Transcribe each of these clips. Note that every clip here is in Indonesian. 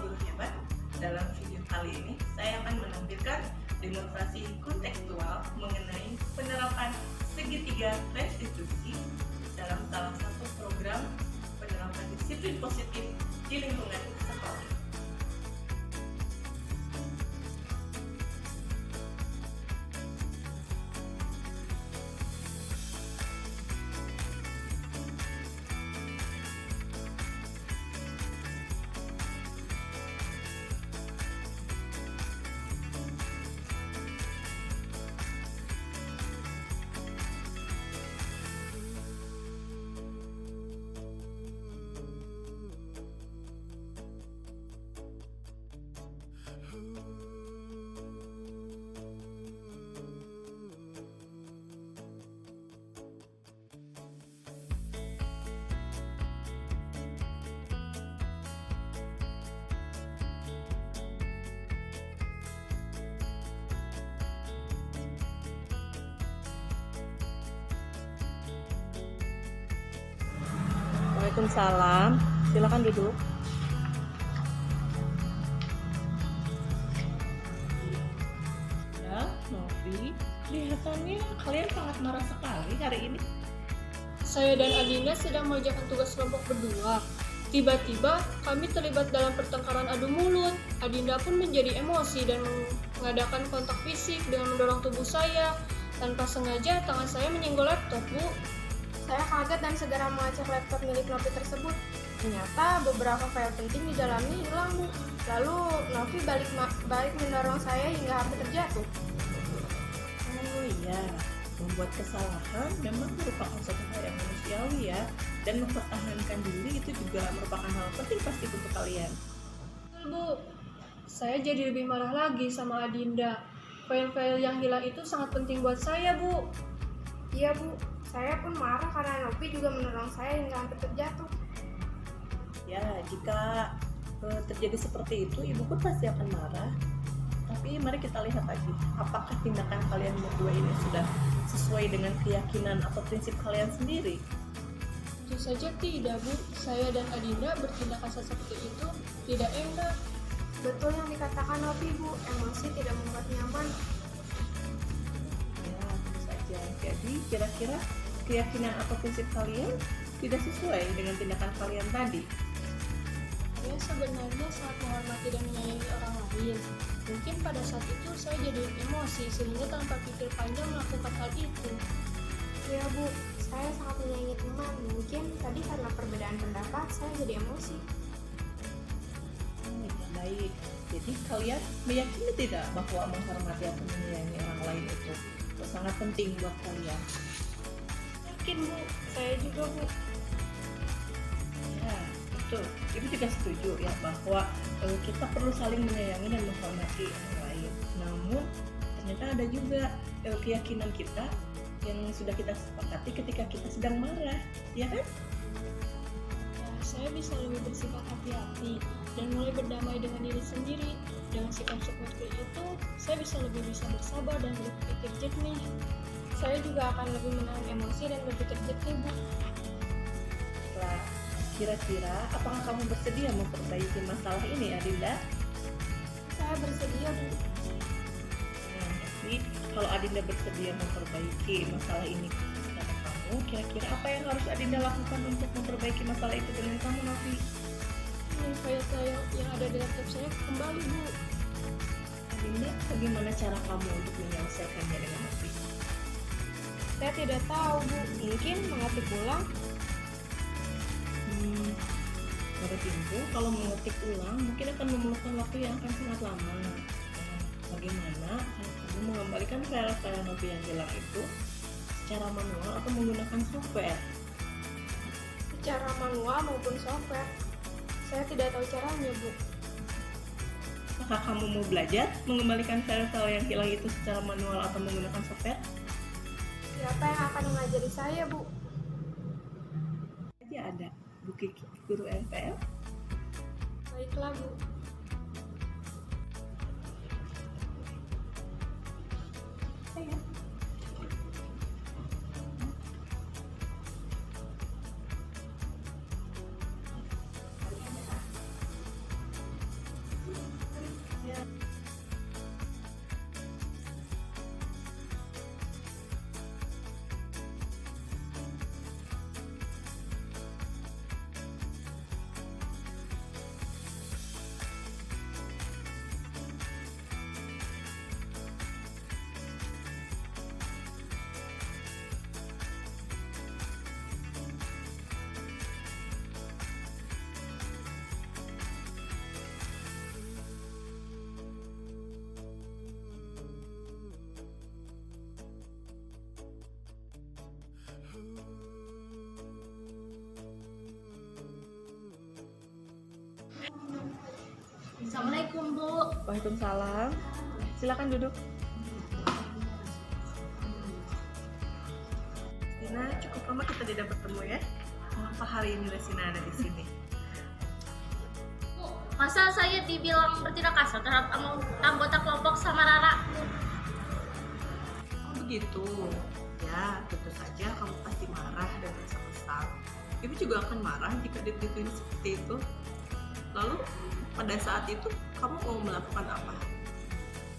guru hebat. Dalam video kali ini, saya akan menampilkan demonstrasi kontekstual mengenai penerapan segitiga restitusi dalam salah satu program penerapan disiplin positif di lingkungan sekolah. Waalaikumsalam, silakan duduk. Ya, Novi, kelihatannya kalian sangat marah sekali hari ini. Saya dan Adinda sedang mengerjakan tugas kelompok berdua. Tiba-tiba kami terlibat dalam pertengkaran adu mulut. Adinda pun menjadi emosi dan mengadakan kontak fisik dengan mendorong tubuh saya. Tanpa sengaja tangan saya menyenggol laptop, Bu. Saya kaget dan segera mengecek laptop milik Novi tersebut. Ternyata beberapa file penting di dalamnya hilang, Bu. Lalu Novi balik mendorong saya hingga hampir terjatuh. Oh iya, membuat kesalahan memang merupakan suatu hal yang manusiawi ya. Dan mempertahankan diri itu juga merupakan hal penting pasti untuk kalian. Betul, Bu. Saya jadi lebih marah lagi sama Adinda. File-file yang hilang itu sangat penting buat saya, Bu. Iya, Bu. Saya pun marah karena Novi juga mendorong saya hingga hampir terjatuh. Ya, jika terjadi seperti itu, ibu pun pasti akan marah. Tapi mari kita lihat lagi, apakah tindakan kalian berdua ini sudah sesuai dengan keyakinan atau prinsip kalian sendiri? Tentu saja tidak, Bu. Saya dan Adinda bertindak kasar seperti itu tidak enak. Betul yang dikatakan Novi, Bu. Emosi tidak membuat nyaman. Ya, tentu saja. Jadi, kira-kira keyakinan atau prinsip kalian tidak sesuai dengan tindakan kalian tadi. Saya sebenarnya sangat menghormati dan menyayangi orang lain. Mungkin pada saat itu saya jadi emosi sehingga tanpa pikir panjang melakukan hal itu. Ya, Bu. Saya sangat menyayangi teman. Mungkin tadi karena perbedaan pendapat saya jadi emosi. Ya, baik. Jadi kalian meyakini tidak bahwa menghormati atau menyayangi orang lain itu sangat penting buat kalian? Yakin, Bu. Saya juga, Bu. Ya, betul. Ibu juga setuju ya bahwa kita perlu saling menyayangi dan menghormati orang lain. Namun ternyata ada juga keyakinan kita yang sudah kita sepakati ketika kita sedang marah, ya kan? Saya bisa lebih bersikap hati-hati dan mulai berdamai dengan diri sendiri. Dengan sikap seperti itu, saya bisa bersabar dan berpikir jernih. Saya juga akan lebih menahan emosi dan berpikir jernih, Bu. Nah, kira-kira apakah kamu bersedia memperbaiki masalah ini, Adinda? Saya bersedia, Bu. Nah, jadi kalau Adinda bersedia memperbaiki masalah ini kepada kamu, kira-kira apa yang harus Adinda lakukan untuk memperbaiki masalah itu dengan kamu, Novi? File yang ada di laptop saya kembali, Bu. Adinda, bagaimana cara kamu untuk menyelesaikannya dengan Novi? Saya tidak tahu, Bu. Mungkin mengetik ulang. Menurut ibu, kalau mengetik ulang mungkin akan memerlukan waktu yang akan sangat lama. Bagaimana kalau kamu mengembalikan file-file Novi yang hilang itu secara manual atau menggunakan software? Secara manual maupun software. Saya tidak tahu caranya, Bu. Apakah kamu mau belajar mengembalikan file-file yang hilang itu secara manual atau menggunakan software? Siapa yang akan mengajari saya, Bu? Jadi ada Bu Kiki, guru NPL. Baiklah, Bu. Saya. Assalamualaikum, Bu. Waalaikumsalam. Silakan duduk. Lesina, cukup lama kita tidak bertemu ya. Mengapa hari ini Lesina ada di sini? Bu, masa saya dibilang bertindak kasar terhadap anggota kelompok sama Rara? Oh begitu. Ya, tentu saja kamu pasti marah dan rasa kesal. Ibu juga akan marah jika ditituin seperti itu. Lalu pada saat itu kamu mau melakukan apa?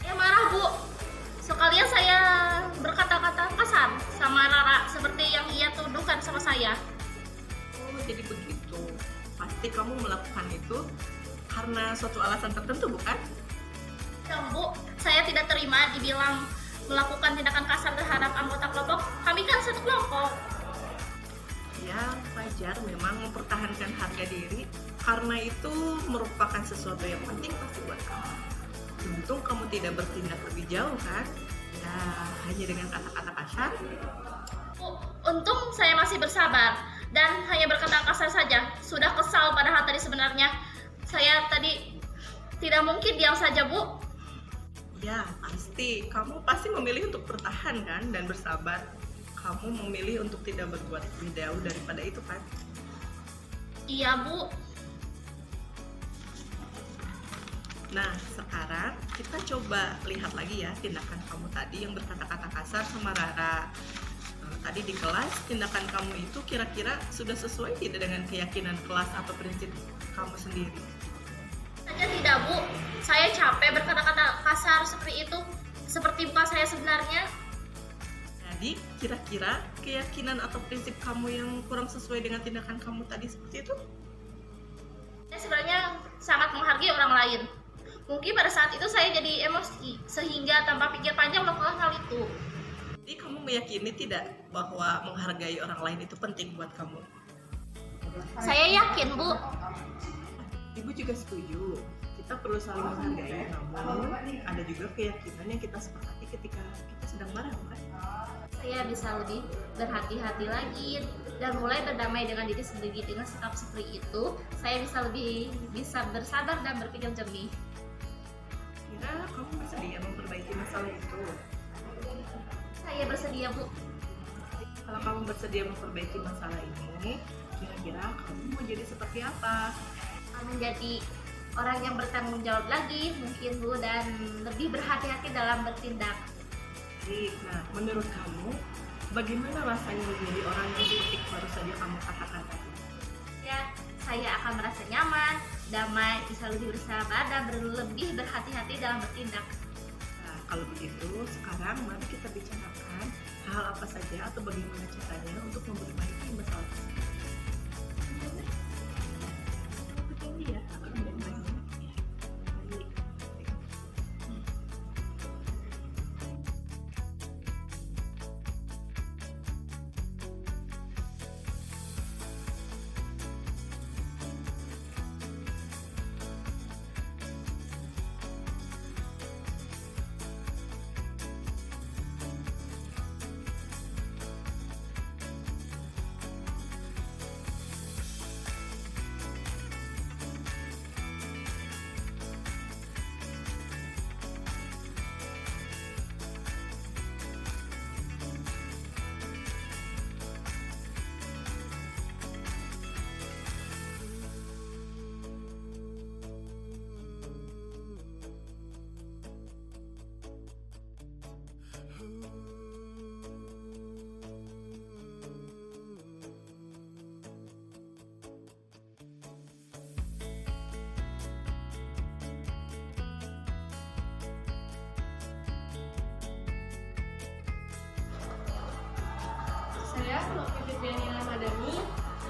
Saya marah, Bu. Sekalian saya berkata-kata kasar sama Rara seperti yang ia tuduhkan sama saya. Oh jadi begitu. Pasti kamu melakukan itu karena suatu alasan tertentu bukan? Ya, Bu, saya tidak terima dibilang melakukan tindakan kasar terhadap anggota kelompok. Kami kan satu kelompok. Ya wajar memang mempertahankan harga diri karena itu merupakan sesuatu yang penting pasti buat kamu. Untung kamu tidak bertindak lebih jauh kan? Ya hanya dengan kata-kata kasar. Bu, untung saya masih bersabar dan hanya berkata kasar saja. Sudah kesal padahal tadi sebenarnya saya tadi tidak mungkin diam saja, Bu. Ya pasti, kamu pasti memilih untuk bertahan kan dan bersabar. Kamu memilih untuk tidak berbuat lebih jauh daripada itu kan? Iya, Bu. Nah, sekarang kita coba lihat lagi ya tindakan kamu tadi yang berkata-kata kasar sama Rara. Tadi di kelas, tindakan kamu itu kira-kira sudah sesuai tidak dengan keyakinan kelas atau prinsip kamu sendiri? Saja tidak, Bu. Saya capek berkata-kata kasar seperti itu. Seperti muka saya sebenarnya. Jadi, kira-kira keyakinan atau prinsip kamu yang kurang sesuai dengan tindakan kamu tadi seperti itu? Saya sebenarnya sangat menghargai orang lain. Mungkin pada saat itu saya jadi emosi, sehingga tanpa pikir panjang melakukan hal itu. Jadi kamu meyakini tidak bahwa menghargai orang lain itu penting buat kamu? Saya yakin, Bu. Ibu juga setuju. Kita perlu saling menghargai, namun ada juga keyakinan yang kita sepakati ketika kita sedang marah, bukan? Saya bisa lebih berhati-hati lagi dan mulai berdamai dengan diri sendiri. Dengan sikap seperti itu, saya bisa bersabar dan berpikir jernih. Kira kamu bersedia memperbaiki masalah itu? Saya bersedia, Bu. Kalau kamu bersedia memperbaiki masalah ini, kira-kira kamu mau jadi seperti apa? Menjadi orang yang bertanggung jawab lagi mungkin, Bu, dan lebih berhati-hati dalam bertindak. Baik, nah menurut kamu bagaimana rasanya menjadi orang yang seperti baru saja kamu katakan tadi? Ya, saya akan merasa nyaman, damai, bisa lebih bersabar dan lebih berhati-hati dalam bertindak. Nah, kalau begitu sekarang mari kita bicarakan hal apa saja atau bagaimana caranya untuk memperbaiki masalah tersebut. Begini ya, akan memperbaiki. Baik. Saya, Novi Fitriani Ramadhani.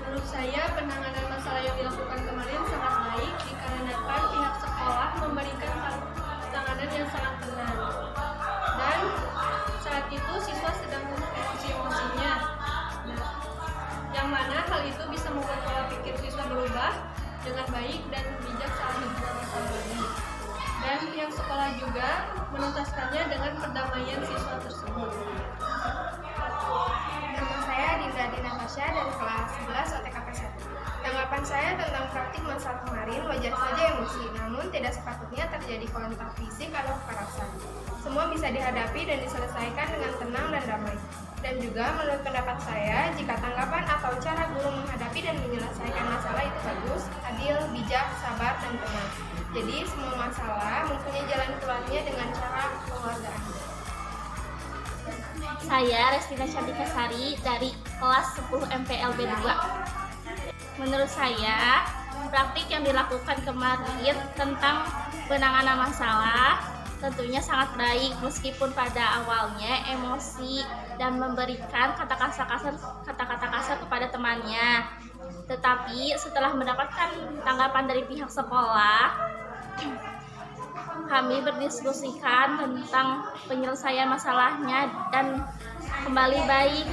Menurut saya, penanganan masalah yang dilakukan kemarin sangat baik dikarenakan pihak sekolah memberikan penanganan yang sangat benar. Dan saat itu siswa sedang penuh emosi-emosinya. Yang mana hal itu bisa membuat pola pikir siswa berubah dengan baik dan bijak saat hubungan masalah ini. Dan pihak sekolah juga menuntaskannya dengan perdamaian siswa tersebut. Nama saya Dinda Natasha dari kelas 11 OTKP 1. Tanggapan saya tentang praktik masalah kemarin wajar saja emosi, namun tidak sepatutnya bisa dihadapi dan diselesaikan dengan tenang dan damai. Dan juga menurut pendapat saya, jika tanggapan atau cara guru menghadapi dan menyelesaikan masalah itu bagus, adil, bijak, sabar, dan tenang. Jadi semua masalah mempunyai jalan keluarnya dengan cara kekeluargaan. Saya Restina Cantika Sari dari kelas 10 MPLB 2. Menurut saya, praktik yang dilakukan kemarin tentang penanganan masalah tentunya sangat baik meskipun pada awalnya emosi dan memberikan kata-kata kasar kepada temannya. Tetapi setelah mendapatkan tanggapan dari pihak sekolah, kami berdiskusikan tentang penyelesaian masalahnya dan kembali baik.